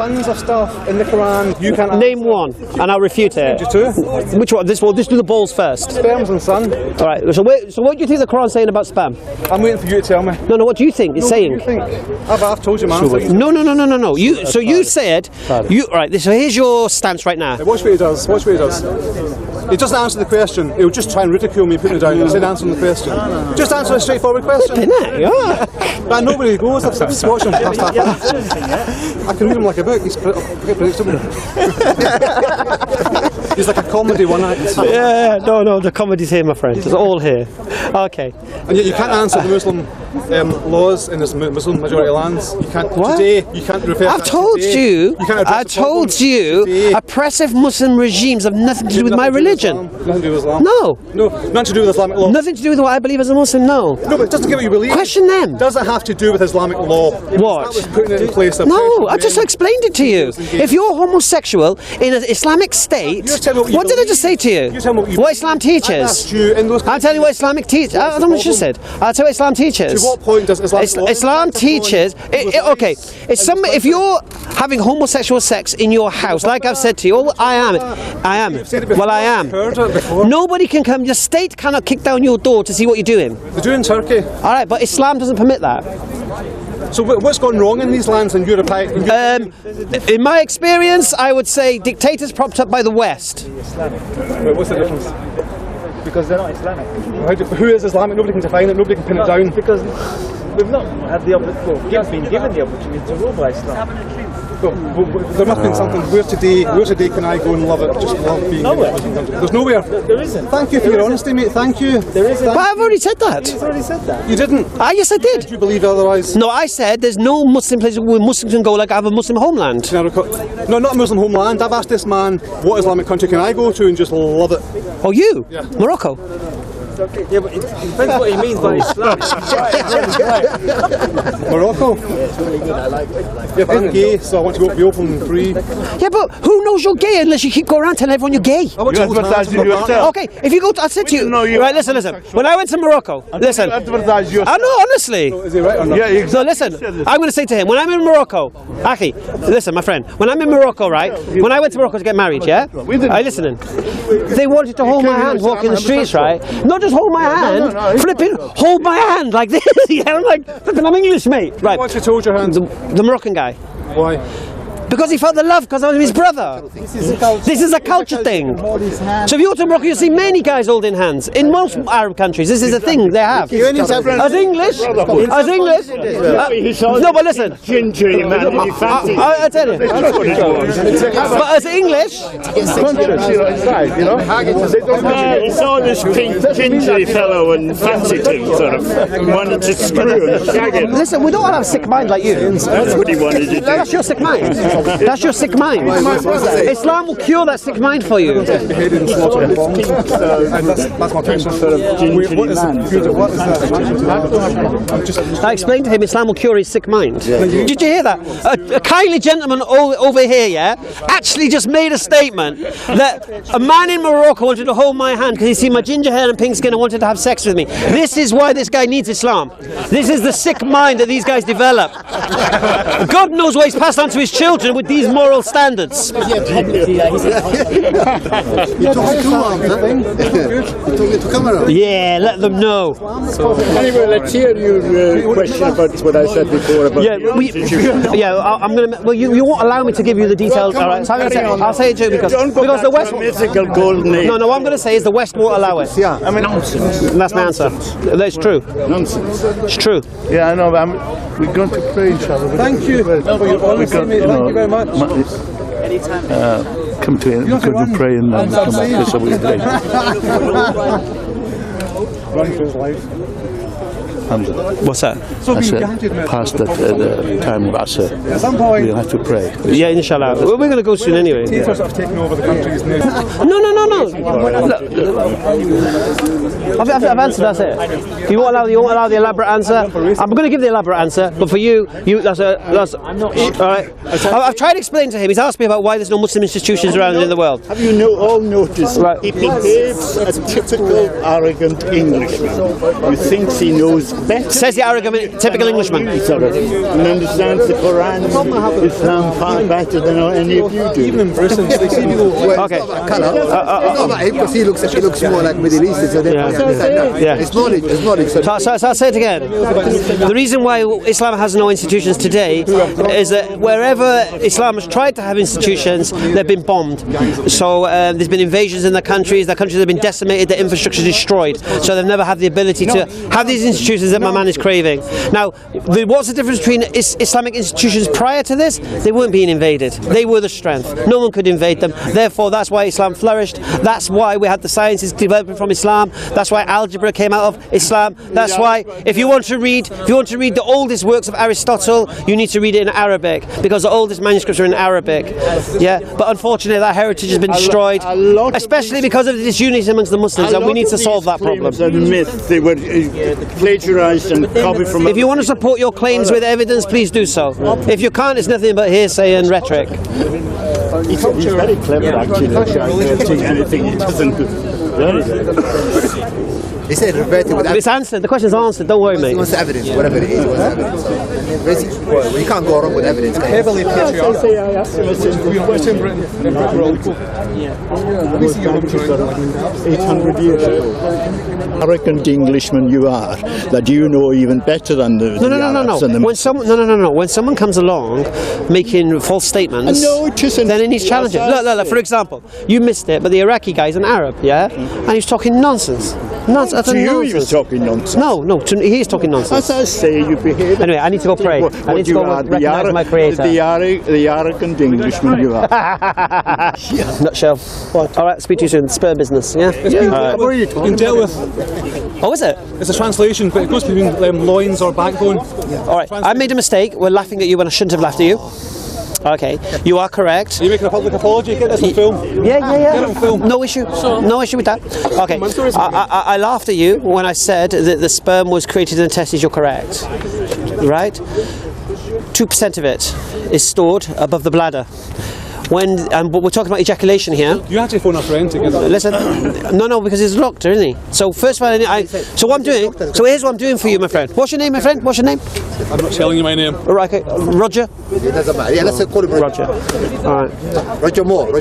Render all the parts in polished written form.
tons of stuff in the Quran you can't Name one, and I'll refute it. Which one? This one? Just do the balls first. Sperms and sun. All right. So what do you think the Quran's saying about spam? I'm waiting for you to tell me. No. What do you think it's saying? What do you think? I've told you, man. No. You said you. All right. So here's your stance right now. Watch what he does. Watch what he does. He doesn't answer the question. He'll just try and ridicule me, put me down instead of answering the question. Just answer a straightforward question. Yeah. But nobody goes. I've watched him past half I can read him like a book. He's predictable. He's like a comedy one night. Yeah. No. The comedy's here, my friend. It's all here. Okay. And yet you can't answer the Muslim laws in this Muslim majority lands. You can't. What? Today you can't refer. I've told you. I told you. Oppressive Muslim regimes have nothing to do with my religion. Nothing to do with Islam. No, nothing to do with Islamic law. Nothing to do with what I believe as a Muslim. No, but it doesn't give what you believe. Question them. Does it have to do with Islamic law? What? That was putting it in place. No, I just explained it to you. If you're homosexual in an Islamic state, what did I just say to you? You tell me what Islam teaches. I'll tell you what Islamic teaches. I don't know what you said. I'll tell you what Islam teaches. To what point does Islam teaches? Okay, if you're having homosexual sex in your house, like I've said to you, I am. Well, I am. Nobody can come. Your state cannot kick down your door to see what you're doing. They do in Turkey. All right, but Islam doesn't permit that. So what's gone wrong in these lands in Europe? In my experience, I would say dictators propped up by the West. Wait, what's the difference? Because they're not Islamic. Who is Islamic? Nobody can define it. Nobody can pin it down. Because we've not had the opportunity. We've been given the opportunity to rule by Islam. But there must be something. Where today can I go and love it? Just love being nowhere. There's nowhere. There isn't. Thank you for your honesty, mate. Thank you. There isn't. But I've already said that. You've already said that. You didn't. Yes, I did. Did you believe otherwise? No, I said there's no Muslim place where Muslims can go like I have a Muslim homeland. No, not a Muslim homeland. I've asked this man, what Islamic country can I go to and just love it? Oh, you? Yeah. Morocco. Yeah, but it depends what he means by Islam. Morocco? Yeah, but I'm gay, so I want to go be open and free. Yeah, but who knows you're gay unless you keep going around telling everyone you're gay? I want to advertise yourself. Okay, if you go to, I said to you, right, listen. When I went to Morocco, listen. Advertise yourself. I know, honestly. So is he right or not? Yeah, exactly. So listen, I'm going to say to him, when I'm in Morocco, Aki, listen, my friend, when I'm in Morocco, right, when I went to Morocco to get married, yeah? Are you listening? They wanted to hold my hand walking the streets, right? Not just hold my hand, flipping, hold my hand like this. Yeah, I'm like, flipping, I'm English, mate. Right. Why don't you hold your hand? The Moroccan guy. Why? Because he felt the love, because I was his brother. This is a culture thing. So if you go to Morocco, you'll see many guys holding hands. In most Arab countries, this is a thing they have. As English, no, but listen. Gingery man, you fancy. I tell you. But as English, inside, you know. It's all this pink gingery fellow and fancy thing, sort of wanted to screw and shag him. listen, we don't all have a sick mind like you. That's what he wanted to do. That's your sick mind. That's your sick mind. Islam will cure that sick mind for you. Beheaded and slaughtered and bombed. That's my question. I explained to him Islam will cure his sick mind. Did you hear that? A kindly gentleman over here, yeah, actually just made a statement that a man in Morocco wanted to hold my hand because he seen my ginger hair and pink skin and wanted to have sex with me. This is why this guy needs Islam. This is the sick mind that these guys develop. God knows what he's passed on to his children with these moral standards. You took it to camera. Yeah, let them know. Anyway, let's hear your question about what I said before about I'm gonna. Well, you won't allow me to give you the details. All right, so I'll say it to you because the West. Mythical golden age. No, what I'm going to say is the West won't allow it. Yeah, I mean nonsense. And that's my answer. That's true. Nonsense. It's true. Yeah, I know. But we're going to pray, inshallah. Thank you. Thank you very much. Come to it. We're going to pray and then come back. This is what we pray. Run for his life. What's that? I said, past the time of Asr, we'll have to pray. Yeah, inshallah. We're going to go soon anyway. Dictators have taken over the countries now. No. I've answered. That's it. You won't allow the elaborate answer. I'm going to give the elaborate answer, but for you, that's all right. I've tried to explain to him. He's asked me about why there's no Muslim institutions around in the world. Have you all noticed? Right. He behaves a typical arrogant Englishman who thinks he knows better. Says the arrogant, typical Englishman. Sort of, and understands the Quran and Islam far better than any of you do. Even in Britain, they see people. Okay. Colour. It's not about him because she looks more like Middle Eastern, so therefore you understand that. Yeah. It's knowledge. It's knowledge. So I'll say it again. The reason why Islam has no institutions today is that wherever Islam has tried to have institutions, they've been bombed. So there's been invasions in their countries have been decimated, their infrastructure destroyed. So they've never had the ability to have these institutions that my man is craving. Now, what's the difference between Islamic institutions prior to this? They weren't being invaded. They were the strength. No one could invade them. Therefore, that's why Islam flourished. That's why we had the sciences developing from Islam. That's why algebra came out of Islam. That's why if you want to read the oldest works of Aristotle, you need to read it in Arabic, because the oldest manuscripts are in Arabic. Yeah, but unfortunately that heritage has been destroyed, especially because of the disunity amongst the Muslims, and we need to solve that problem. They were plagiarised and copied from. If you want to support your claims with evidence, please do so. If you can't, it's nothing but hearsay and rhetoric. He's very clever, actually. Anything he doesn't do. He said reverted with It's answered. The question's answered. Don't worry, mate. He wants the evidence, whatever it is. He wants the evidence. Basically, well, you can't go wrong with evidence. Heavily patriarchal. Western Britain. 800 years ago. Arrogant Englishman you are, that you know even better than the Arabs and the When someone comes along making false statements, then it needs challenging. Look. For example, you missed it, but the Iraqi guy's an Arab, yeah, and he's talking nonsense. To you, he was talking nonsense. No, he is talking nonsense. As I say, you behave. Anyway, I need to go pray. I need to go recognize my creator. The arrogant Englishman you are. Nutshell. All right, speak to you soon. Spur business, yeah? What are you talking about? Oh, is it? It's a translation, but it goes between loins or backbone. All right, I made a mistake. We're laughing at you when I shouldn't have laughed at you. Okay, you are correct. Are you making a public apology? Get this on film. Yeah. Get it on film. No issue. No issue with that. Okay, I laughed at you when I said that the sperm was created in the testes. You're correct. Right? 2% of it is stored above the bladder. But we're talking about ejaculation here. You had to phone a friend to get that. Listen, no, because he's a doctor, isn't he? So first of all, so what I'm doing. So here's what I'm doing for you, my friend. What's your name, my friend? What's your name? I'm not telling you my name. All right, okay. Roger. It doesn't matter. Yeah, let's call him Roger. All right. Roger Moore.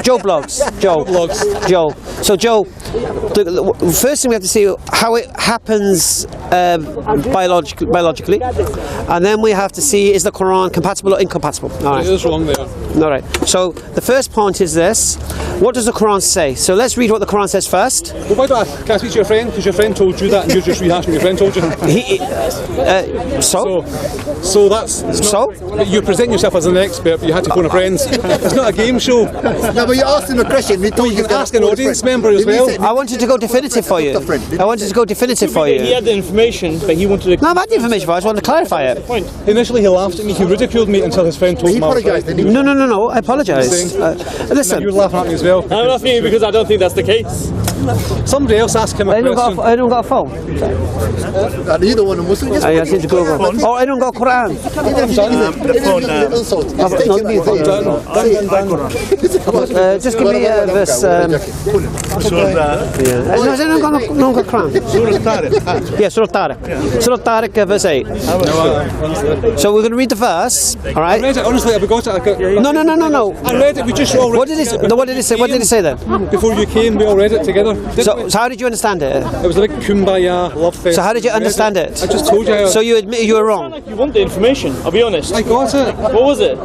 Joe blogs. Joe. So Joe, the first thing we have to see how it happens biologically, and then we have to see is the Quran compatible or incompatible. All right. It is wrong there. All right. So the first point is this: what does the Quran say? So let's read what the Quran says first. Well, why don't can I speak to your friend? Because your friend told you that, and you're just rehashing what your friend told you. So that's so. You present yourself as an expert, but you had to phone a friend. It's not a game show. No, but you asked him a question. We told you can ask an audience member as well. I wanted to go definitive for you. He had the information, but he wanted to. No, I've had the information for you. I just wanted to clarify it. Initially, he laughed at me. He ridiculed me until his friend told him. He apologised. No. I apologise. Listen. You're laughing at me as well. I'm laughing at you because I don't think that's the case. Somebody else asked him a question. Anyone got a phone? You're the one who Muslim. Just I seem to go over. Oh, anyone got a Quran? Just give me a verse. No, got Quran. Yeah, Surah Tariq. Surah Tariq, verse 8. So we're going to read the verse. All right. I read it, honestly, I forgot it. No. I read it, we just all read it. What did it say? What did it say then? Before you came, we all read it together. So how did you understand it? It was a big kumbaya love fest. So how did you understand it? I just told you. So you admit you were wrong? You want the information, I'll be honest. I got it. What was it?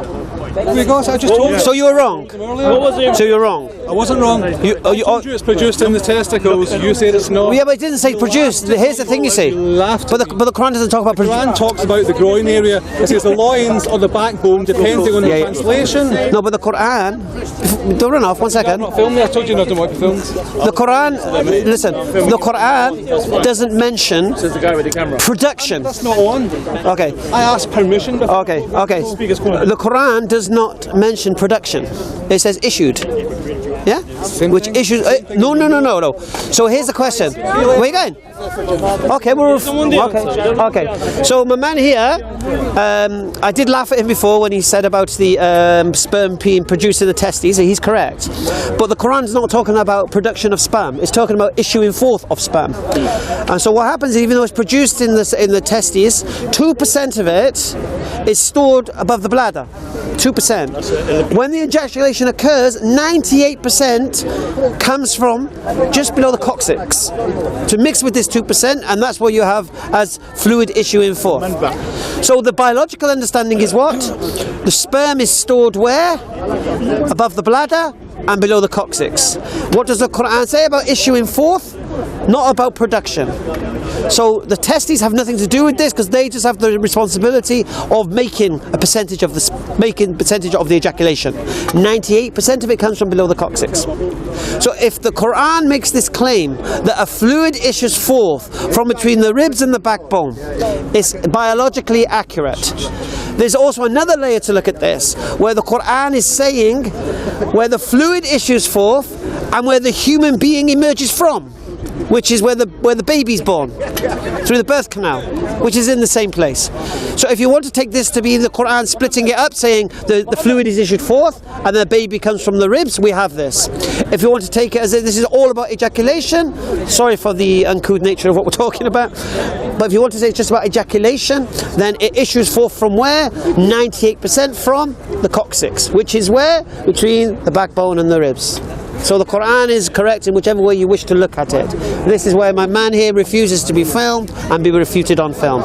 We got it, I just told you. So you were wrong? What was it? So you're wrong? I wasn't wrong. I told you it's produced in the testicles. You said it's not. Yeah, but it didn't say produced. Here's the thing you see. But the Quran doesn't talk about produced. The Quran talks about the groin area. It says the loins or the backbone, depending on the translation. No, but the Quran. Don't run off. 1 second. I'm not filming. I told you not to be filmed. The Quran. Listen. The Quran doesn't mention production. That's not on. Okay. I asked permission. Okay. The Quran does not mention production. It says issued. Yeah? Which issues... No. So here's the question. Where are you going? Okay, okay. So my man here, I did laugh at him before when he said about the sperm being produced in the testes. He's correct. But the Quran's not talking about production of sperm. It's talking about issuing forth of sperm. And so what happens, even though it's produced in the testes, 2% of it is stored above the bladder. 2%. When the ejaculation occurs, 98% comes from just below the coccyx to mix with this 2%, and that's what you have as fluid issuing forth. So the biological understanding is what? The sperm is stored where? Above the bladder and below the coccyx. What does the Quran say about issuing forth? Not about production. So the testes have nothing to do with this, because they just have the responsibility of making a percentage of the ejaculation. 98% of it comes from below the coccyx. So if the Quran makes this claim that a fluid issues forth from between the ribs and the backbone, it's biologically accurate. There's also another layer to look at this, where the Quran is saying where the fluid issues forth and where the human being emerges from, which is where the baby's born, through the birth canal, which is in the same place. So if you want to take this to be the Quran splitting it up, saying the fluid is issued forth and the baby comes from the ribs, we have this. If you want to take it as this is all about ejaculation, sorry for the uncouth nature of what we're talking about, but if you want to say it's just about ejaculation, then it issues forth from where? 98% from the coccyx, which is where? Between the backbone and the ribs. So the Quran is correct in whichever way you wish to look at it. This is where my man here refuses to be filmed and be refuted on film.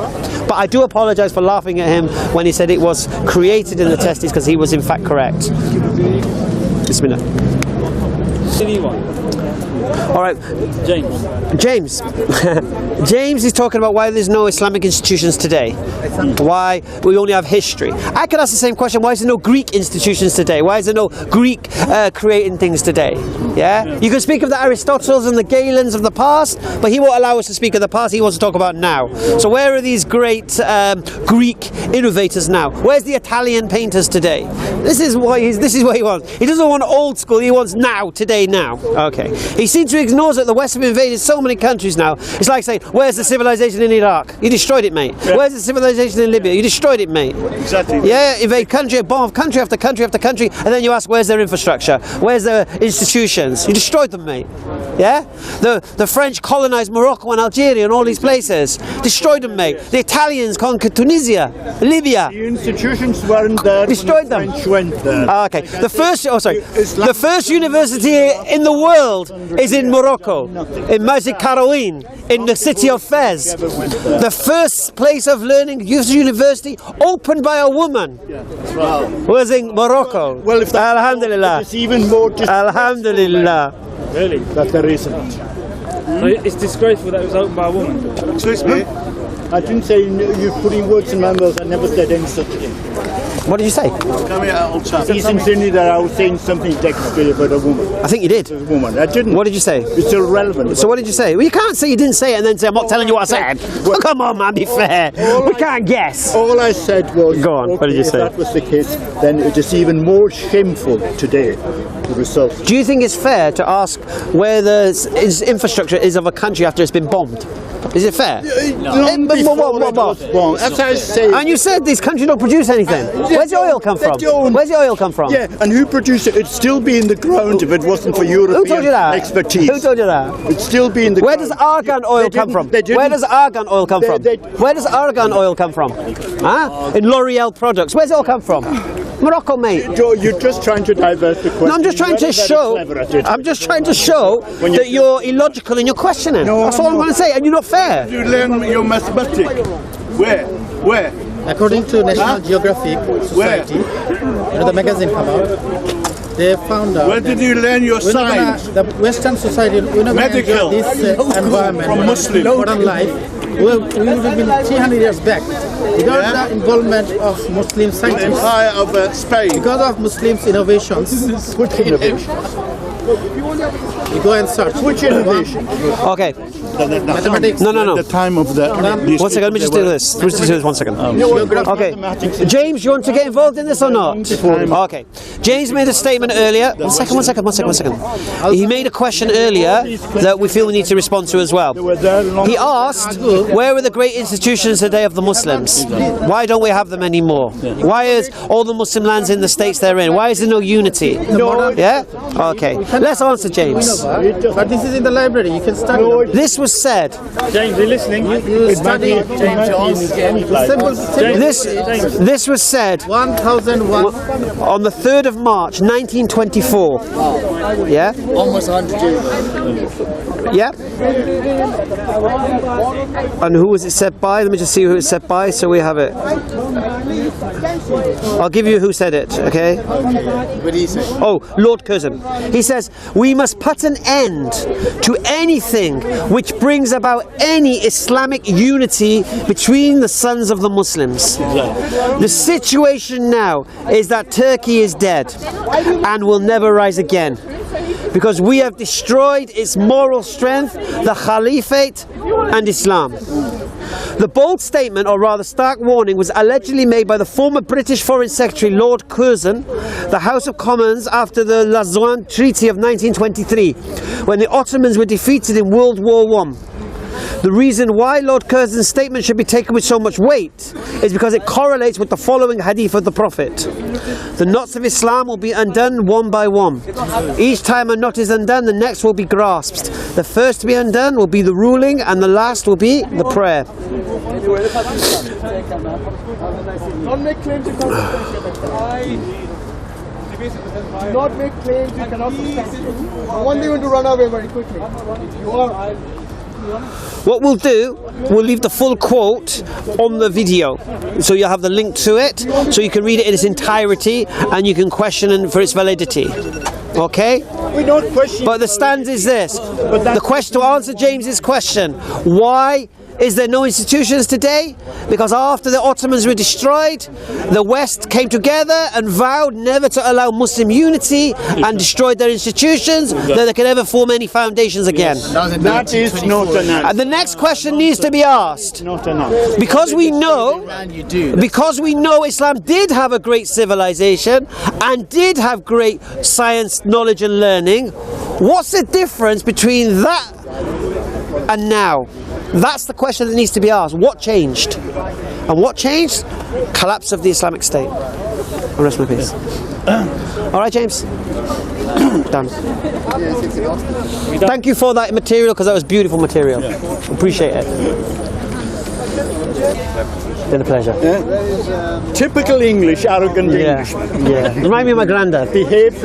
But I do apologise for laughing at him when he said it was created in the testes, because he was in fact correct. Bismillah. All right, James is talking about why there's no Islamic institutions today, why we only have history. I could ask the same question, why is there no Greek institutions today, why is there no Greek creating things today? Yeah, you can speak of the Aristotles and the Galens of the past, but he won't allow us to speak of the past. He wants to talk about now. So where are these great Greek innovators now? Where's the Italian painters today? This is what he wants. He doesn't want old school, he wants now, today, now. Okay, he seems to ignore that the West have invaded so many countries now. It's like saying, where's the civilization in Iraq? You destroyed it, mate. Yeah. Where's the civilization in Libya? You destroyed it, mate. Exactly. Yeah, invade country, bomb country after country after country, and then you ask, where's their infrastructure? Where's their institutions? You destroyed them, mate. Yeah? The French colonized Morocco and Algeria and all these places. Destroyed them, mate. The Italians conquered Tunisia, Libya. The institutions weren't there. Destroyed them. French went there. Okay. The first university in the world is in Morocco, in Masjid Karouin, in the city of Fez. The first place of learning, youth university, opened by a woman, was in Morocco. Well, if Alhamdulillah. It's even more. Alhamdulillah. Really? That's the reason. It's disgraceful that it was opened by a woman. Excuse me? I didn't say you're putting words in my mouth. I never said any such thing. What did you say? Come here, old chap. He seems to me that I was saying something technically about a woman. I think you did. A woman. I didn't. What did you say? It's irrelevant. So what did you say? Well, you can't say you didn't say it and then say, I'm not telling you what I said. Well, come on, man, be fair. We can't guess. All I said was... Go on, okay, what did you say? If that was the case, then it is even more shameful today, the result. Do you think it's fair to ask where the infrastructure is of a country after it's been bombed? Is it fair? Long before it was bombed. As I say... And you said these countries don't produce anything. Where's the oil come from? Where's the oil come from? Yeah, and who produced it? It'd still be in the ground if it wasn't for European Who told you that? expertise. Who told you that? It'd still be in the Where ground. does argan oil come from? Where does argan oil come from? Where does argan oil come from? Huh? In L'Oreal products. Where's it all come from? Morocco, mate. Joe, you're just trying to divert the question. No, I'm just trying to show. I'm just trying to show that you're illogical in your questioning. No, that's all I'm going to say, and you're not fair. You learn your mathematics. Where? According to National Geographic Society, the magazine come out, they found out. Where did you learn your science? The Western society, Medical. This environment, from Muslim modern life, we would have been 300 years back without the involvement of Muslim scientists. Empire of Spain. Because of Muslims' innovations. Which innovations? You go and search. Which innovation? Okay. Mathematics. No. The time of the. 1 second, let me just do this. 1 second. Okay. James, you want to get involved in this or not? Okay. James made a statement earlier. One second. He made a question earlier that we feel we need to respond to as well. He asked, where were the great institutions today of the Muslims? Why don't we have them anymore? Why is all the Muslim lands in the states they're in? Why is there no unity? Yeah? Okay. Let's answer James. But this is in the library. You can study. This was said. James, are you listening? You study This was said 1001. on the 3rd of March 1924. Yeah? Almost 100 years. Yeah? And who was it said by? Let me just see who it was said by so we have it. I'll give you who said it, okay? What do you say? Oh, Lord Curzon. He says, we must put an end to anything which brings about any Islamic unity between the sons of the Muslims. The situation now is that Turkey is dead and will never rise again, because we have destroyed its moral strength, the Caliphate and Islam. The bold statement, or rather stark warning, was allegedly made by the former British Foreign Secretary Lord Curzon, the House of Commons, after the Lausanne Treaty of 1923, when the Ottomans were defeated in World War I. The reason why Lord Curzon's statement should be taken with so much weight is because it correlates with the following hadith of the Prophet. The knots of Islam will be undone one by one. Each time a knot is undone, the next will be grasped. The first to be undone will be the ruling, and the last will be the prayer. Don't make claims you cannot not make claims you cannot I want you to run away very quickly. You are. What we'll do, we'll leave the full quote on the video, so you'll have the link to it, so you can read it in its entirety and you can question it for its validity. Okay? We don't question. But the stand is this. The question, to answer James's question, why is there no institutions today? Because after the Ottomans were destroyed, the West came together and vowed never to allow Muslim unity and destroyed their institutions, that they could never form any foundations again. That is not enough. And the next question needs to be asked. Not enough. Because we know Islam did have a great civilization and did have great science, knowledge and learning, what's the difference between that and now? That's the question that needs to be asked. What changed? And what changed? Collapse of the Islamic State. I'll rest my peace. Alright, James? Done. Thank you for that material, because that was beautiful material. Appreciate it. Been a pleasure. Typical English, arrogant English. Yeah. Remind me of my granddad. Behaves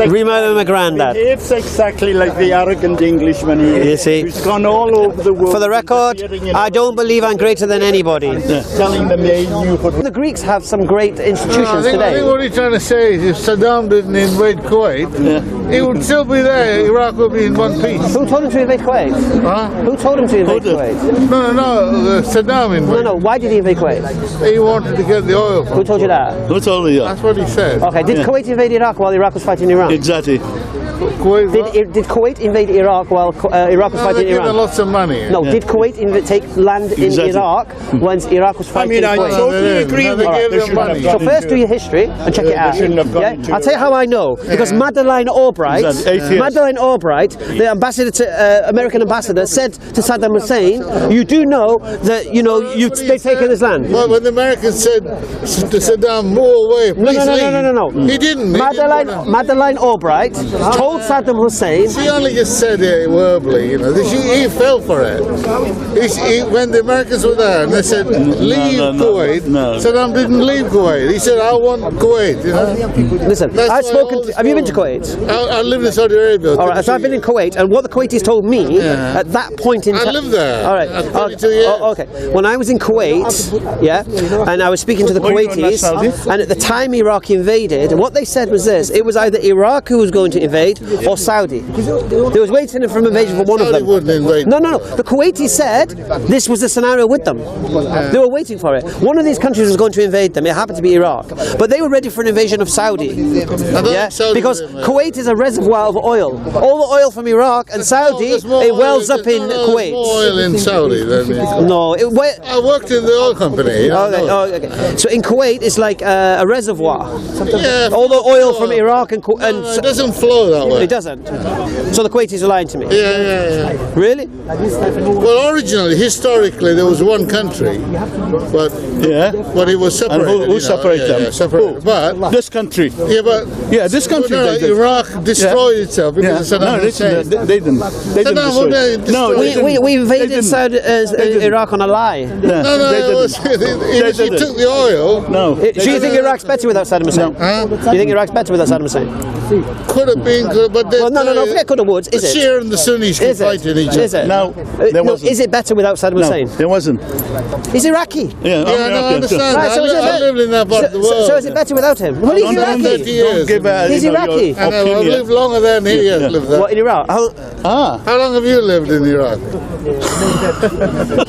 exactly like the arrogant Englishman who's gone all over the world. For the record, I don't believe I'm greater than anybody. Telling them they knew what. The Greeks have some great institutions today. I think what he's trying to say is if Saddam didn't invade Kuwait, he would still be there. Iraq would be in one piece. Who told him to invade Kuwait? Huh? Who told him to invade Kuwait? No, Saddam invaded. No, why did he invade Kuwait? He wanted to get the oil from. Who told you that? Who told you that? That's what he said. Okay, did Kuwait invade Iraq while Iraq was fighting Iran? Exactly. Did Kuwait invade Iraq while Iraq was fighting Iran? They gave lots of money. No, did Kuwait take land in Iraq once Iraq was fighting Kuwait? I totally agree with you. So first do your history and check it out. I'll tell you how I know. Because Madeleine Albright, the ambassador to American ambassador, said to Saddam Hussein, you do know that they've taken this land. Well, when the Americans said to Saddam, move away, please leave. No. He didn't. Madeleine Albright told Saddam Hussein. He only just said it verbally, He fell for it. When the Americans were there and they said, leave Kuwait, Saddam didn't leave Kuwait. He said, I want Kuwait, Listen, I've spoken have you been to Kuwait? I lived in Saudi Arabia. Alright, so I've been in Kuwait, and what the Kuwaitis told me at that point in time. I lived there. Alright. 32 years. Okay. When I was in Kuwait, and I was speaking to the Kuwaitis, and at the time Iraq invaded, what they said was this: it was either Iraq who was going to invade, Kuwait or Saudi. They was waiting for an invasion from one of Saudi them. wouldn't invade. No. The Kuwaitis said this was the scenario with them. They were waiting for it. One of these countries was going to invade them. It happened to be Iraq. But they were ready for an invasion of Saudi. Yeah? Because Kuwait is a reservoir of oil. All the oil from Iraq and Saudi, it wells up in Kuwait. There's more oil in Saudi than No. I worked in the oil company. Okay. So in Kuwait, it's like a reservoir. Yeah, All the oil from Iraq and it doesn't flow that way. It doesn't. So the Kuwaitis are lying to me. Yeah. Really? Well, originally, historically, there was one country, but it was separated. And who separated them? Yeah, separated. But this country. This country. they did. Iraq destroyed itself because of Saddam Hussein. They didn't. They didn't destroy it. No, We invaded Iraq on a lie. No. He took the oil. No. Do you think Iraq's better without Saddam Hussein? Do you think Iraq's better without Saddam Hussein? Could have been, but No, forget could have would. Is the it? Shia and the Sunnis can fight in each other. Is it? No, there wasn't. Is it better without Saddam Hussein? There wasn't. He's Iraqi. Yeah, I understand. Right, so I lived in that part of the world. So is it better without him? Well, he's Iraqi. 30 years. He's Iraqi. I know, I've lived longer than he has lived there. What, in Iraq? How long have you lived in Iraq?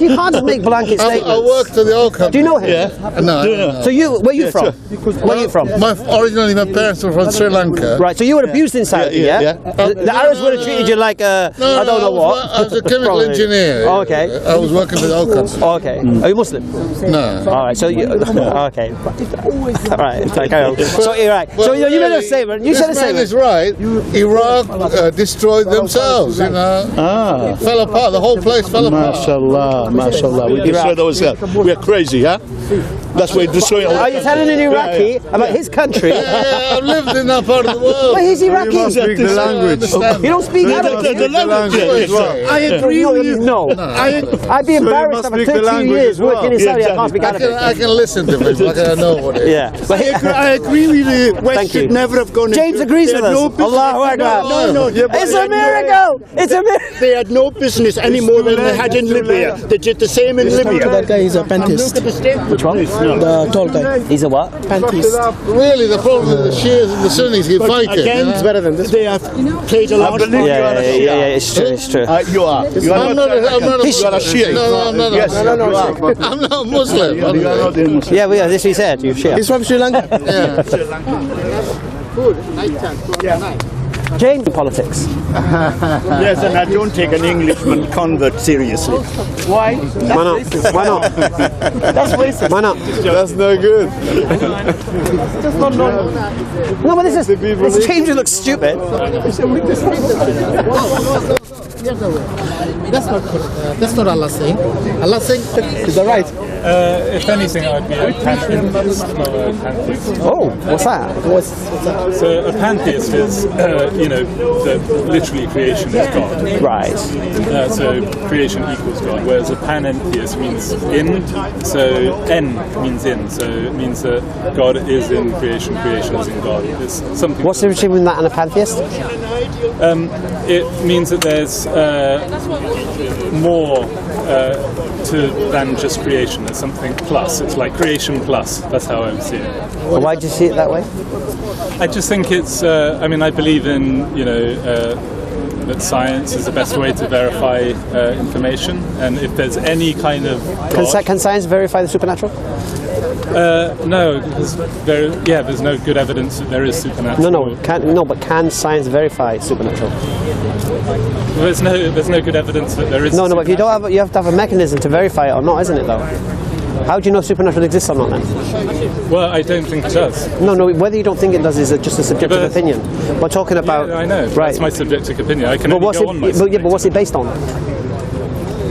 You can't just make blanket statements. I worked at the oil company. Do you know him? Yeah. No. So where are you from? Where are you from? Originally, my parents were from Sri Lanka. Right, so you were abused in Saudi, yeah? The Arabs would have treated you like I don't know what. I was a chemical engineer. Oh, okay. I was working for the oil company. Oh, okay. Are you Muslim? No. All right, so you... Okay. All right, carry on. So Iraq. So you made a statement. You said a statement. This man is right. Iraq destroyed themselves, you know. Fell apart. The whole place fell apart. MashaAllah. We destroyed ourselves. We are crazy, huh? That's why we destroy our Are you telling an Iraqi about his country? Yeah, I've lived in that part of the world. But he's Iraqi. You speak the language. You don't speak Arabic. The language. I agree with you. No. I'd be embarrassed after 30 years working in Saudi. I can't speak Arabic. I can listen to him, like I know what it is. Yeah. But I agree with you. West Thank you. should never have gone James into, agrees with us. Allahu Akbar. No. It's a miracle. It's a miracle. They had no business any more than they had in Libya. They did the same in Libya. That guy is a pantheist. Which one? The tall guy. He's a what? Pantheist. Really, the problem with the Shias and the Sunnis keep fighting. Again, it's better than this. They have played a large part. Yeah, it's true. It's true. You are. I'm not a Shia. No, I'm not a Yes, Shia. I'm not Muslim. You are not a Muslim. Yeah, we are. This he said. You share. He's from Sri Lanka. James, politics. Yes, and I don't take an Englishman convert seriously. Why? Why not? Why not? That's racist. Why not? That's no good. No, but this change looks stupid. That's not Allah saying. Allah saying, is that right? If anything, I'd be a pantheist, not a pantheist. Oh, what's that? What's that? So a pantheist is, that literally creation is God. Right. So creation equals God, whereas a panentheist means in, so en means in, so it means that God is in creation, creation is in God. It's something. What's the difference between that and a pantheist? It means that there's more than just creation. There's something plus. It's like creation plus. That's how I would see it. Well, why do you see it that way? I just think it's. I believe in that science is the best way to verify information, and if there's any kind of God, Can science verify the supernatural? no, because there's no good evidence that there is supernatural. But can science verify supernatural? Well, there's no good evidence that there is. No, but if you don't have, you have to have a mechanism to verify it or not, isn't it? Though. How do you know supernatural exists or not then? Well, I don't think it does. No, whether you don't think it does is just a subjective opinion. We're talking about... Yeah, I know, right. That's my subjective opinion. I can but only go on my subjective but what's it based on?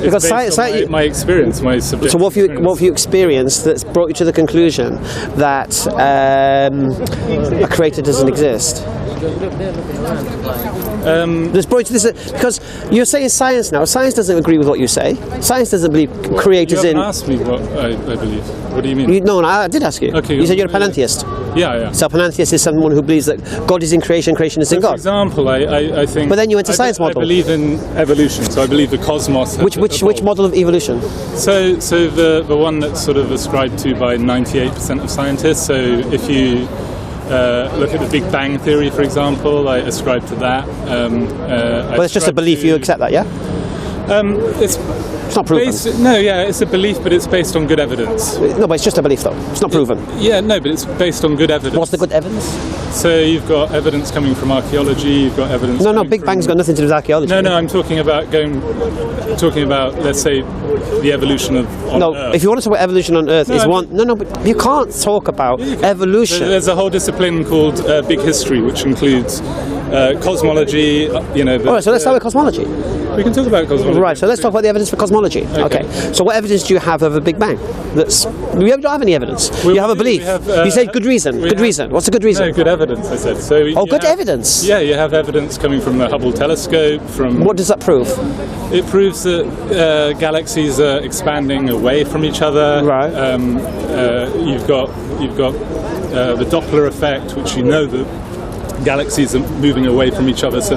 Because based on my experience, my subjective So what have you experienced that's brought you to the conclusion that a creator doesn't exist? Because you're saying science now. Science doesn't agree with what you say. Science doesn't believe creators in. You asked me what I believe. What do you mean? No, I did ask you. Okay, you said you're a panentheist. Yeah. So a panentheist is someone who believes that God is in creation, creation is in God. For example, I think. But then you went to science model. I believe in evolution, so I believe the cosmos. Which model of evolution? So the one that's sort of ascribed to by 98% of scientists. So if you look at the Big Bang Theory, for example. I ascribe to that. But it's just a belief, you accept that, yeah? It's not proven. It's a belief, but it's based on good evidence. No, but it's just a belief, though. It's not proven. Yeah, no, but it's based on good evidence. What's the good evidence? So you've got evidence coming from archaeology. You've got evidence. No, Big Bang's got nothing to do with archaeology. No, I'm talking about let's say, the evolution of Earth. If you want to talk about evolution on Earth, but you can't talk about evolution. There's a whole discipline called big history, which includes cosmology. All right, so let's start with cosmology. We can talk about cosmology. Right, so let's talk about the evidence for cosmology. Okay. So what evidence do you have of a Big Bang? We don't have any evidence. You have a belief. You said good reason. Good reason. What's the good reason? No, good evidence, I said. So good evidence? Yeah, you have evidence coming from the Hubble telescope. What does that prove? It proves that galaxies are expanding away from each other. Right. You've got the Doppler effect, which that galaxies are moving away from each other, so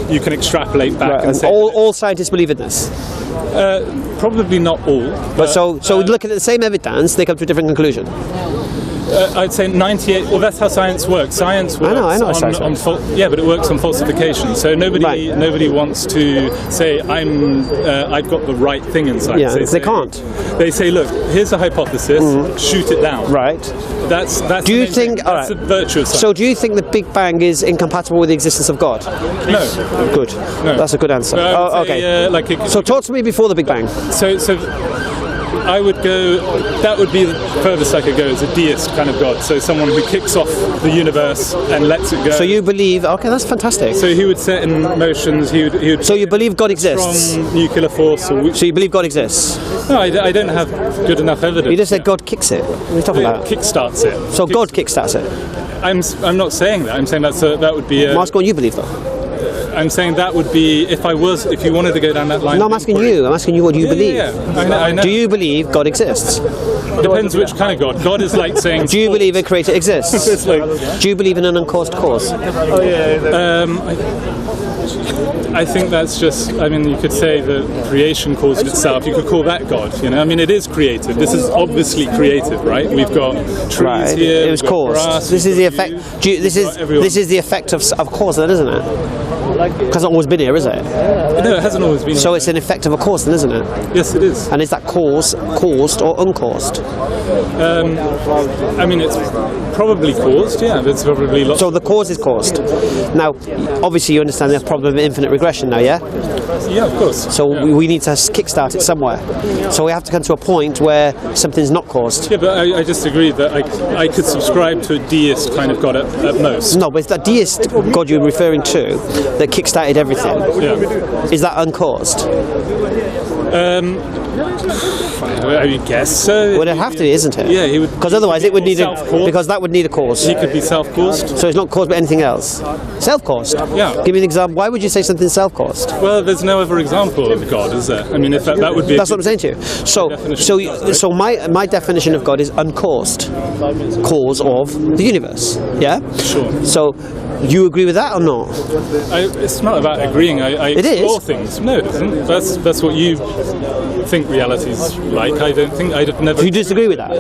you can extrapolate back. Right. And all scientists believe in this? Probably not all. But so looking at the same evidence, they come to a different conclusion? I'd say 98. Well, that's how science works. Science works I know but it works on falsification. So nobody wants to say I've got the right thing in science. Yeah, they can't. They say, look, here's a hypothesis. Shoot it down. Right. That's do you think? That's the virtue of science. So do you think the Big Bang is incompatible with the existence of God? No. Good. No. That's a good answer. Okay. So talk to me before the Big Bang. So I would go, that would be the furthest I could go, as a deist kind of God. So someone who kicks off the universe and lets it go. So you believe, okay, that's fantastic. So he would set in motions, he would so you believe God exists? Strong nuclear force. So you believe God exists? No, I don't have good enough evidence. You just said God kicks it. What are you talking about? Kickstarts it. So God kickstarts it? I'm not saying that. I'm saying that would be I'm asking what you believe, though. I'm saying that would be if you wanted to go down that line. No, I'm asking you. I'm asking you what you believe. Yeah. I know. Do you believe God exists? Depends which kind of God. God is like saying. Do you believe a creator exists? Do you believe in an uncaused cause? I think that's just. I mean, you could say that creation caused itself. You could call that God. I mean, it is creative. This is obviously creative, right? We've got trees here. It was caused. This is the effect. This is the effect of cause, then, isn't it? Because it's not always been here, is it? No, it hasn't always been here. So it's an effect of a cause, then, isn't it? Yes, it is. And is that caused or uncaused? I mean, it's probably caused, yeah. It's probably lots. So the cause is caused. Now, obviously, you understand the problem of infinite regression now, yeah? Yeah, of course. So we need to kickstart it somewhere. So we have to come to a point where something's not caused. Yeah, but I just agree that I could subscribe to a deist kind of God at most. No, but it's that deist God you're referring to that kickstarted everything. Yeah. Is that uncaused? I guess so. Would it have to be, isn't it? Yeah, he would. Because otherwise it would need because that would need a cause. He could be self-caused. So it's not caused by anything else. Self-caused. Yeah. Give me an example. Why would you say something self-caused? Well, there's no other example of God, is there? I mean, if that would be. That's what I'm saying to you. So my definition of God is uncaused, cause of the universe. Yeah. Sure. So. You agree with that or not? It's not about agreeing. I explore things. No, it isn't. That's what you think reality's like. I don't think I'd never. You disagree with that?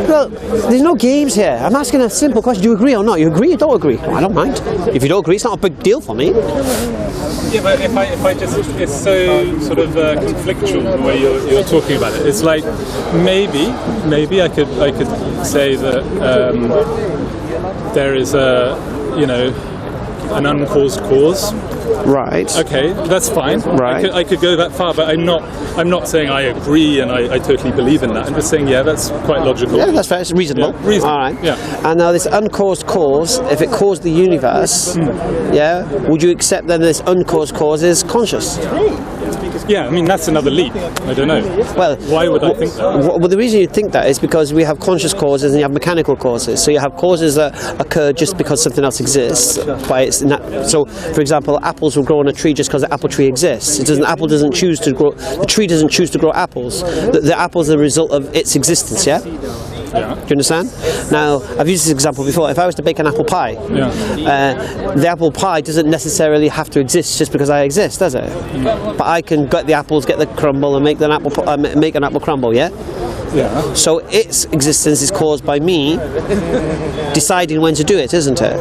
Well, there's no games here. I'm asking a simple question. Do you agree or not? You agree or don't agree? Well, I don't mind. If you don't agree, it's not a big deal for me. Yeah, but if I just, it's so sort of conflictual the way you're talking about it. It's like maybe I could say that. There is an uncaused cause. Right. Okay, that's fine. Right. I could go that far, but I'm not saying I agree and I totally believe in that. I'm just saying, yeah, that's quite logical. Yeah, that's fair. It's reasonable. Yeah, reasonable. All right. Yeah. And now this uncaused cause, if it caused the universe, yeah, would you accept then this uncaused cause is conscious? Yeah, I mean, that's another leap. I don't know. Well, why would I think that? Well, the reason you think that is because we have conscious causes and you have mechanical causes. So you have causes that occur just because something else exists. So, for example, apples will grow on a tree just because the apple tree exists. The apple doesn't choose to grow. The tree doesn't choose to grow apples. The apples are the result of its existence. Yeah. Yeah. Do you understand? Now, I've used this example before. If I was to bake an apple pie, the apple pie doesn't necessarily have to exist just because I exist, does it? But I can get the apples, get the crumble, and make an apple crumble. Yeah. Yeah. So its existence is caused by me deciding when to do it, isn't it?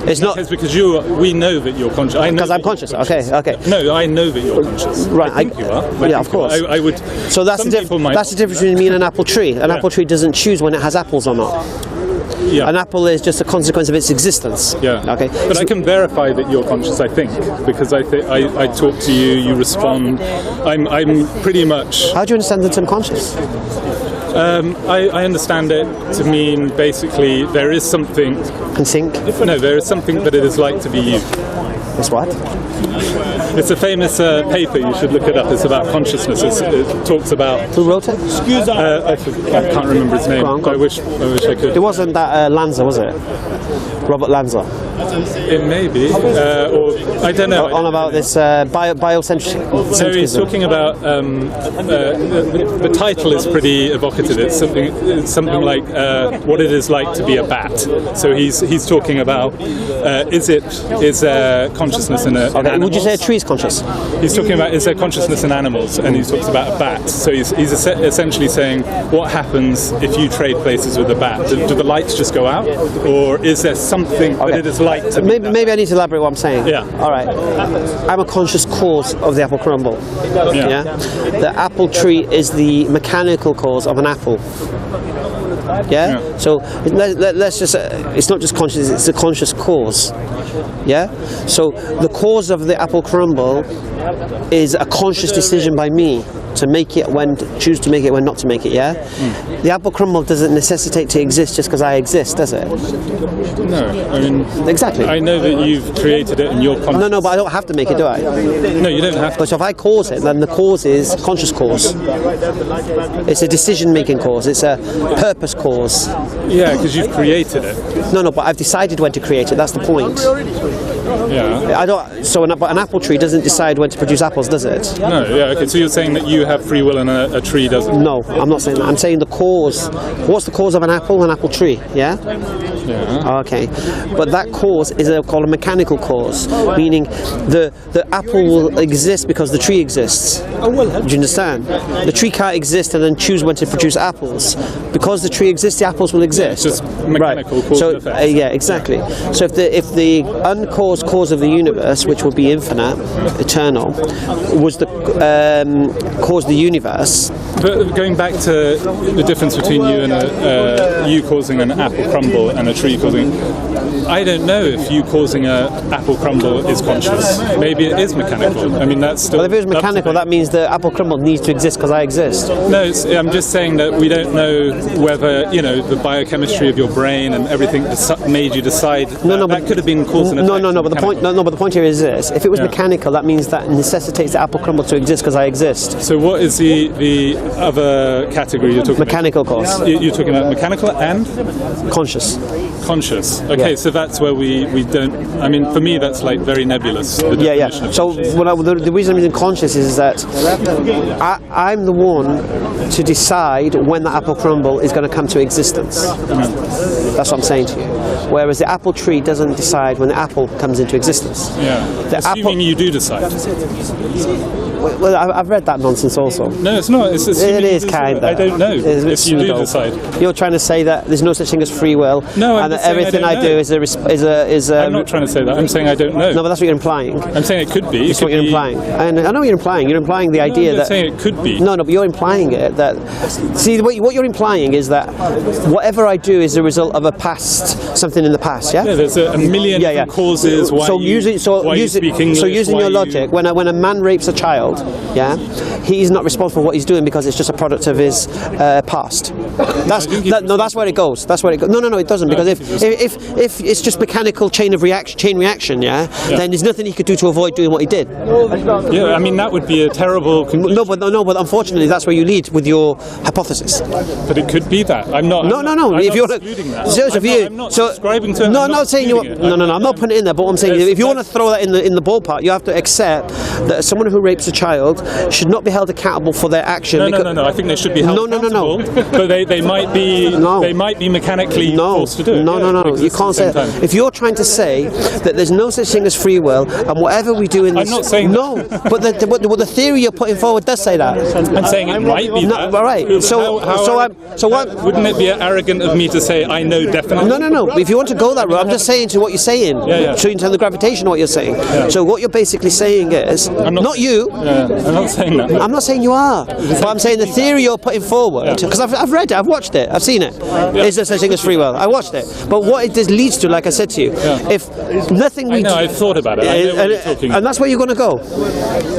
It's not because we know that you're conscious. Because I'm conscious. Okay. No, I know that you're conscious. Right. I think you are. Yeah, of course. I would. So that's the difference between me and an apple tree. An apple tree doesn't choose when it has apples or not. Yeah. An apple is just a consequence of its existence. Yeah. Okay. But I can verify that you're conscious, I think, because I talk to you, you respond. I'm pretty much. How do you understand the term conscious? I understand it to mean basically there is something. Can sync? No, there is something that it is like to be you. It's what? It's a famous paper, you should look it up. It's about consciousness. It talks about... Who wrote it? I can't remember his name. I wish I could. It wasn't that Lanza, was it? Robert Lanza. It may be. Or I don't know. On about this biocentrism. So he's talking about... the title is pretty evocative. It's something like what it is like to be a bat. So he's talking about is consciousness in Okay, would you say a tree is conscious? He's talking about is there consciousness in animals, and he talks about a bat. So he's essentially saying what happens if you trade places with a bat. Do the lights just go out, or is there something that it is like to be maybe I need to elaborate what I'm saying. Yeah. All right. I'm a conscious cause of the apple crumble. Yeah. The apple tree is the mechanical cause of an apple. Yeah? So let's just it's not just conscious, it's a conscious cause. Yeah? So the cause of the apple crumble is a conscious decision by me to make it when choose to make it when not to make it. Yeah? The apple crumble doesn't necessitate to exist just because I exist, does it? No, I mean exactly. I know that you've created it and you're conscious. No, but I don't have to make it, do I? No, you don't have to. But so if I cause it, then the cause is conscious cause. It's a decision-making cause. It's a purpose cause. Yeah, because you've created it. No, but I've decided when to create it. That's the point. Yeah. I don't. So but an apple tree doesn't decide when to produce apples, does it? No. Yeah. Okay. So you're saying that you have free will and a tree doesn't? No, I'm not saying that. I'm saying the cause. What's the cause of an apple? An apple tree. Yeah. Yeah. Okay, but that cause is called a mechanical cause, meaning the apple will exist because the tree exists. Do you understand? The tree can't exist and then choose when to produce apples. Because the tree exists, the apples will exist. It's just mechanical cause and effect. Yeah, exactly. So if the uncaused cause of the universe, which will be infinite, eternal, was the cause of the universe. But going back to the difference between you and you causing an apple crumble and a tree causing, I don't know if you causing an apple crumble is conscious. Maybe it is mechanical. I mean, that's still. Well, if it was mechanical, that means the apple crumble needs to exist because I exist. No, I'm just saying that we don't know whether the biochemistry of your brain and everything made you decide. That could have been cause and effect. No, but the point here is this: if it was mechanical, that means that necessitates the apple crumble to exist because I exist. So what is the other category you're talking mechanical about? Mechanical cause. You're talking about mechanical and conscious. Conscious. Okay, so that's where we don't. I mean, for me, that's like very nebulous. Yeah. So the reason I'm using conscious is that I'm the one to decide when the apple crumble is going to come to existence. That's what I'm saying to you. Whereas the apple tree doesn't decide when the apple comes into existence. Yeah. Assuming you do decide. Well, I've read that nonsense also. No, it's not. It is kind of. I don't know if you do decide. You're trying to say that there's no such thing as free will. No, and that everything I do is I'm not trying to say that. I'm saying I don't know. No, but that's what you're implying. I'm saying it could be. That's what you're implying. I know what you're implying. You're implying the idea that. I'm saying it could be. No, but you're implying it that. See, what you're implying is that whatever I do is a result of a past, something in the past. Yeah. Yeah. There's a million causes why using your logic, when a man rapes a child, he's not responsible for what he's doing because it's just a product of his past. That's where it goes. That's where it goes. No, it doesn't, because if it's just mechanical chain reaction, then there's nothing he could do to avoid doing what he did. Yeah, I mean that would be a terrible conclusion. No, but unfortunately that's where you lead with your hypothesis. But it could be that. I'm not. No. If you're excluding that, I'm not subscribing to it. No, I'm not saying you. No. I'm not putting it in there. But what I'm saying is, if you want to throw that in the ballpark, you have to accept that someone who rapes a child child should not be held accountable for their action. No. I think they should be held accountable. But they might be mechanically forced to do it. No. You can't say that. If you're trying to say that there's no such thing as free will, and whatever we do in this... I'm not saying that. But the theory you're putting forward does say that. I'm saying it might be that. Right. Wouldn't it be arrogant of me to say I know definitely? No. If you want to go that route, I'm just saying to what you're saying. So you can tell the gravitation of what you're saying. So what you're basically saying is, not you. I'm not saying that. I'm not saying you are. But I'm saying the theory you're putting forward, because I've read it, I've watched it, I've seen it. Is there such thing as free will? I watched it. But what it leads to, like I said to you, if nothing we... I know, I've thought about it. I know what you're talking about. And that's where you're going to go.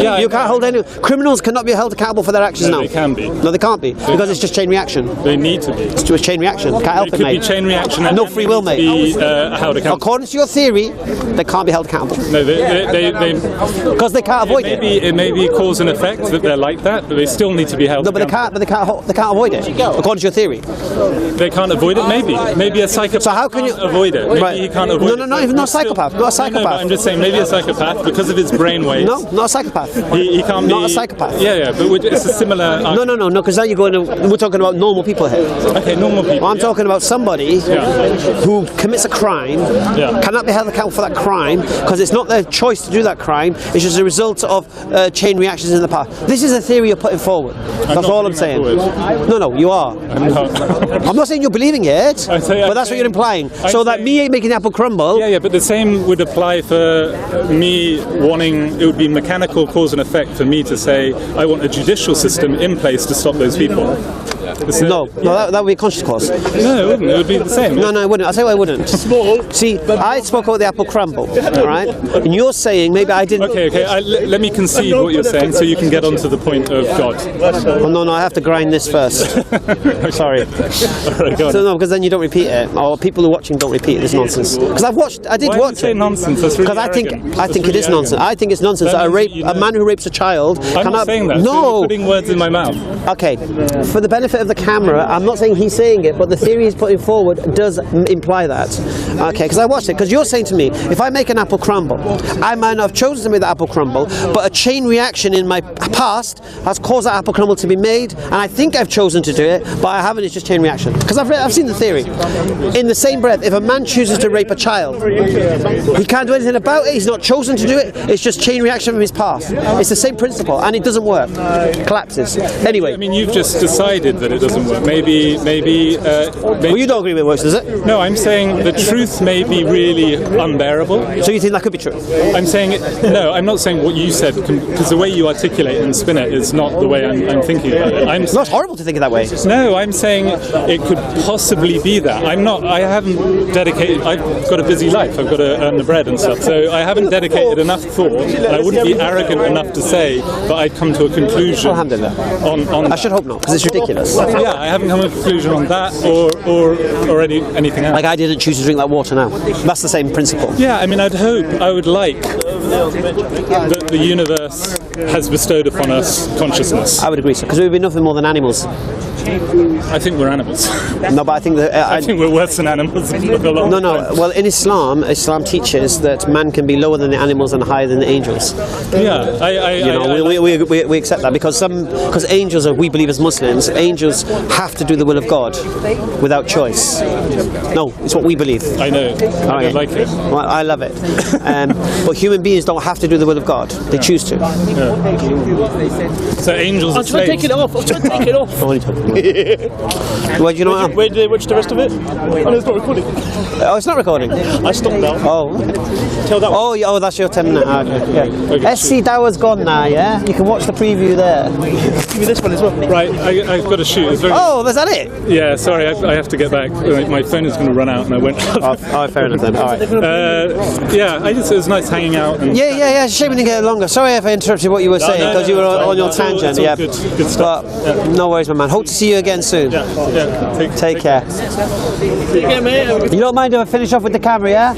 Yeah, you can't hold any... Criminals cannot be held accountable for their actions now. They can be. No, they can't be, because it's just chain reaction. They need to be. It's just chain reaction. Can't help it, mate. It could be chain reaction. No free will, mate. Be held accountable. According to your theory, they can't be held accountable. No, they because they can't avoid it. It may be cause and effect that they're like that, but they still need to be held accountable. They can't avoid it. According to your theory. They can't avoid it, maybe a psychopath. So how can you avoid it? Maybe he can't avoid it. No, even not a psychopath. Not a psychopath. No, I'm just saying, maybe a psychopath, because of his brain waves. No, not a psychopath. He can't be... Not a psychopath. Yeah, but it's a similar... No, because now you're going to... We're talking about normal people here. Okay, normal people. Well, I'm talking about somebody who commits a crime, cannot be held accountable for that crime, because it's not their choice to do that crime, it's just a result of chain reactions in the past. This is a theory you're putting forward. That's all I'm saying. No, you are. I'm not saying you're believing it, but that's what you're implying. So that me making the apple crumble... Yeah, but the same would apply for me wanting... It would be mechanical cause and effect for me to say I want a judicial system in place to stop those people. No, that would be a conscious cause. No, it wouldn't. It would be the same. No, it wouldn't. I'll tell you why it wouldn't. See, I spoke about the apple crumble, right? And you're saying maybe I didn't... Okay. Let me concede what you're saying so you can get on to the point of God. Well, no, I have to grind this first. Sorry. Right, go on. So no, because then you don't repeat it, or people who are watching don't repeat this nonsense. Because I did watch it. Nonsense? Because I think it is nonsense. I think it's nonsense that a man who rapes a child I'm not saying that. No. You're putting words in my mouth. Okay, for the benefit of the camera, I'm not saying he's saying it, but the theory he's putting forward does imply that. Okay, because I watched it. Because you're saying to me, if I make an apple crumble, I might not have chosen to make the apple crumble, but a chain reaction in my past has caused that apple crumble to be made, and I think I've chosen to do it, but I haven't. It's just chain reaction. Because I've seen the theory. In the same breath, if a man chooses to rape a child, he can't do anything about it. He's not chosen to do it. It's just chain reaction from his past. It's the same principle, and it doesn't work. It collapses. Anyway. I mean, you've just decided that it doesn't work. Maybe. Well, you don't agree with it works, does it? No, I'm saying the truth may be really unbearable. So you think that could be true? I'm saying no. I'm not saying what you said, because the way you articulate and spin it is not the way I'm thinking about it. It's not horrible to think it that way. No, I'm saying it could possibly be that. I haven't dedicated. I've got a busy life. I've got to earn the bread and stuff. So I haven't dedicated enough thought. And I wouldn't be arrogant enough to say that I'd come to a conclusion. On I should hope not, because it's ridiculous. Yeah, I haven't come to a conclusion on that or anything else. Like I didn't choose to drink that water now. That's the same principle. Yeah, I mean, I would like that the universe has bestowed upon us consciousness. I would agree, so, because we would be nothing more than animals. I think we're animals. No, but I think that I think we're worse than animals. No. Well, in Islam teaches that man can be lower than the animals and higher than the angels. Yeah, we accept that because angels we believe as Muslims, angels have to do the will of God without choice. No, it's what we believe. I know. I like it. Well, I love it. But human beings don't have to do the will of God. They choose to. Yeah. So angels. I'm trying to take it off. Where do you know? Where did they watch the rest of it? Oh, no, it's not recording. Oh, it's not recording. I stopped now. Oh. Tell that one. Oh, that's your 10-minute ad. Yeah. EFDawah's gone now. Yeah, you can watch the preview there. Give me this one as well. Right, I've got to shoot. Is that it? Yeah, sorry, I have to get back. My phone is going to run out, and I went. Fair enough then. All right. It was nice hanging out. And yeah. It's a shame we didn't get longer. Sorry if I interrupted what you were saying because you were on your tangent. Good stuff. But no worries, my man. Hope to see see you again soon. Take care. You don't mind if I finish off with the camera, yeah?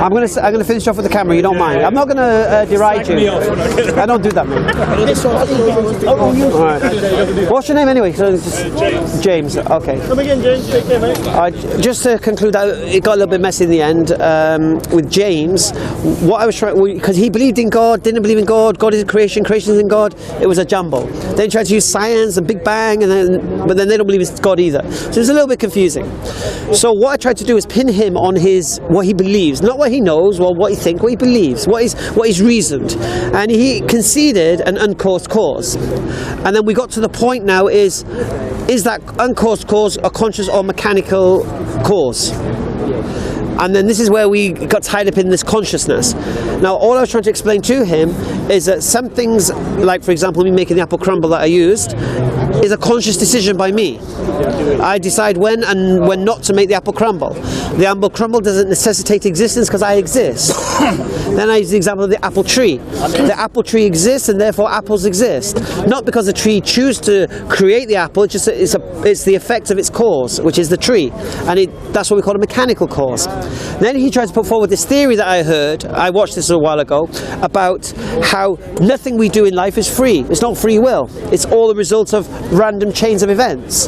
I'm gonna finish off with the camera. You don't mind? I'm not gonna deride you. I don't do that, man. All right. What's your name anyway? James. Okay. Come again, James. Take care, mate. Just to conclude, it got a little bit messy in the end with James. What I was trying, because he believed in God, didn't believe in God. God is a creation, creation is in God. It was a jumble. Then he tried to use science and Big Bang, but then they don't believe it's God either. So it was a little bit confusing. So what I tried to do is pin him on what he believes, not what he knows, or what he thinks, what he believes, what is reasoned. And he conceded an uncaused cause. And then we got to the point now is that uncaused cause a conscious or mechanical cause? And then this is where we got tied up in this consciousness. Now, all I was trying to explain to him is that some things, like for example me making the apple crumble that I used, is a conscious decision by me. I decide when and when not to make the apple crumble. The apple crumble doesn't necessitate existence because I exist. Then I use the example of the apple tree. The apple tree exists and therefore apples exist. Not because the tree chose to create the apple, it's the effect of its cause, which is the tree. And that's what we call a mechanical cause. Then he tried to put forward this theory that I watched this a while ago, about how nothing we do in life is free. It's not free will. It's all the result of random chains of events.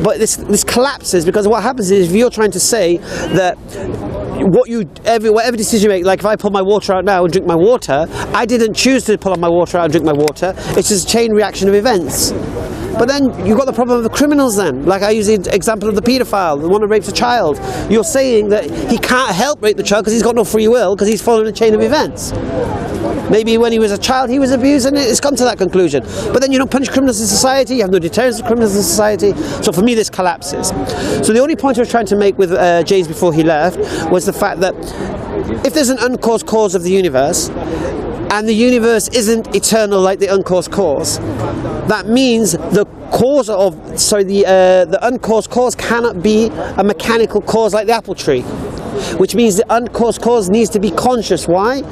But this collapses because what happens is if you're trying to say that whatever decision you make, like if I pull my water out now and drink my water, I didn't choose to pull out my water out and drink my water. It's just a chain reaction of events. But then you've got the problem of the criminals then. Like I use the example of the paedophile, the one who rapes a child. You're saying that he can't help rape the child because he's got no free will, because he's following a chain of events. Maybe when he was a child he was abused and it's come to that conclusion. But then you don't punish criminals in society, you have no deterrence of criminals in society. So for me this collapses. So the only point I was trying to make with James before he left was the fact that if there's an uncaused cause of the universe, and the universe isn't eternal like the uncaused cause, that means the uncaused cause cannot be a mechanical cause like the apple tree. Which means the uncaused cause needs to be conscious. Why?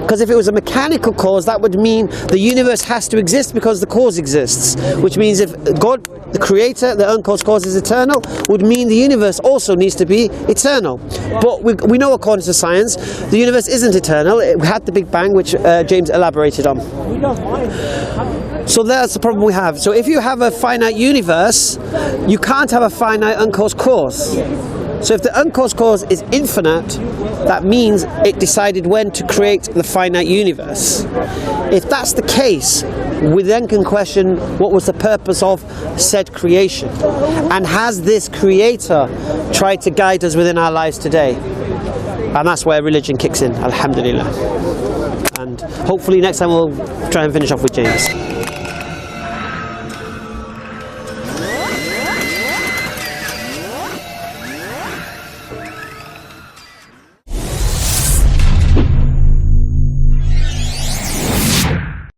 Because if it was a mechanical cause, that would mean the universe has to exist because the cause exists. Which means if God, the creator, the uncaused cause is eternal, would mean the universe also needs to be eternal. But we know according to science, the universe isn't eternal. It had the Big Bang, which James elaborated on. So that's the problem we have. So if you have a finite universe, you can't have a finite uncaused cause. So if the uncaused cause is infinite, that means it decided when to create the finite universe. If that's the case, we then can question what was the purpose of said creation. And has this creator tried to guide us within our lives today? And that's where religion kicks in, alhamdulillah. And hopefully next time we'll try and finish off with James.